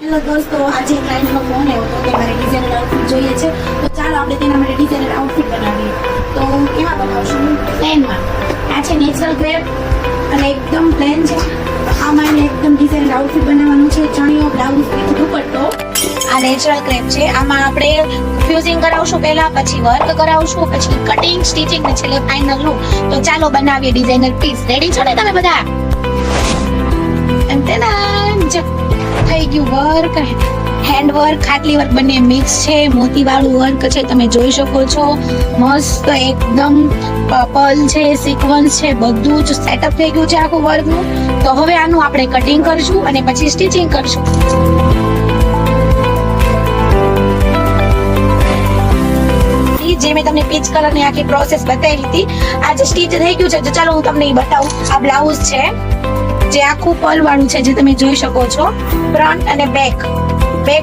Hello દોસ્તો, આજે ક્લાયન્ટનો phone આવ્યો હતો કે મારે ડિઝાઇનર આઉટફિટ જોઈએ છે, તો ચાલો આપણે તેના માટે ડિઝાઇનર આઉટફિટ બનાવીએ. તો કેમાં બનાવશું? પ્લેનમાં. આ છે નેચરલ ગ્રેપ અને એકદમ પ્લેન છે. આમાં એને એકદમ ડિઝાઇનર આઉટફિટ બનાવવાનું છે. ચણિયો, બ્લાઉઝ વિથ દુપટ્ટો. આ નેચરલ ક્રેપ છે. આમાં આપણે ફ્યુઝિંગ કરાવશું પહેલા, પછી વર્ક કરાવશું, પછી કટિંગ, સ્ટિચિંગ ને છેલ્લે ફાઇનલ લુક. તો ચાલો બનાવીએ ડિઝાઇનર પીસ. રેડી છો ને તમે બધા? થઈ ગયું વર્ક, હેન્ડ વર્ક, ખાટલી વર્ક બંને મિક્સ છે. મોતી વાળું વર્ક છે, તમે જોઈ શકો છો. મસ્ત એકદમ પર્લ છે, સિક્વન્સ છે, બધું જ સેટઅપ થઈ ગયું છે આખું વર્કનું. તો હવે આનું આપણે કટિંગ કરશું અને પછી સ્ટિચિંગ કરશું. જે મેં તમને પીચ કલર ની આખી પ્રોસેસ બતાવી હતી, આજે સ્ટીચ થઈ ગયું છે. તો ચાલો હું તમને એ બતાવું. આ બ્લાઉઝ છે જે આખું પર્લ વાળું છે, જે તમે જોઈ શકો છો. ફ્રન્ટ અને બેક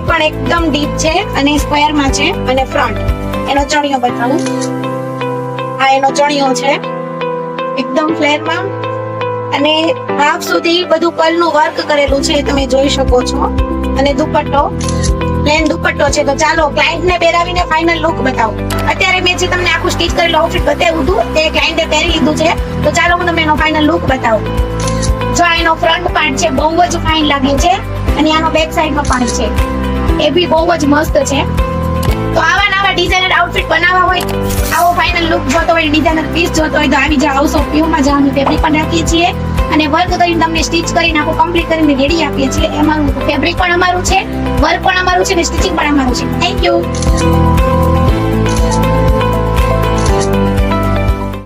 પણ એકદમ ડીપ છે અને સ્ક્વેર માં છે. અને ફ્રન્ટ એનો ચણિયો બતાવું. આ એનો ચણિયો છે એકદમ ફ્લેર માં અને હાફ સુધી બધું પર્લ નું વર્ક કરેલું છે, તમે જોઈ શકો છો. અને દુપટ્ટો પ્લેન દુપટ્ટો છે. તો ચાલો ક્લાયન્ટ ને પહેરાવીને ફાઇનલ લુક બતાવું. અત્યારે મેં જે તમને આખું સ્ટીચ કરેલું આઉટફિટ બતાવ્યું હતું તે ક્લાયન્ટે પહેરી લીધું છે. તો ચાલો હું તમને એનો ફાઇનલ લુક બતાવું. જો એનો ફ્રન્ટ પાર્ટ છે બહુ જ ફાઇન લાગે છે અને આનો બેક સાઈડ નો પાર્ટ છે એ બી બહુ જ મસ્ત છે. તો આવા નવા ડિઝાઇનર આઉટફિટ બનાવવા હોય, આવો ફાઇનલ લુક જોતો હોય, ડિઝાઇનર પીસ જોતો હોય તો આવી જાવ. હાઉસ ઓફ પ્યુમાં જવાનું ફેબ્રિક પણ રાખીએ છીએ અને વર્ક કરીને તમને સ્ટિચ કરીને આખું કમ્પ્લીટ કરીને રેડી આપીએ છીએ. એમાં ફેબ્રિક પણ અમારું છે, વર્ક પણ અમારું છે ને સ્ટિચિંગ પણ અમારું છે. Thank you.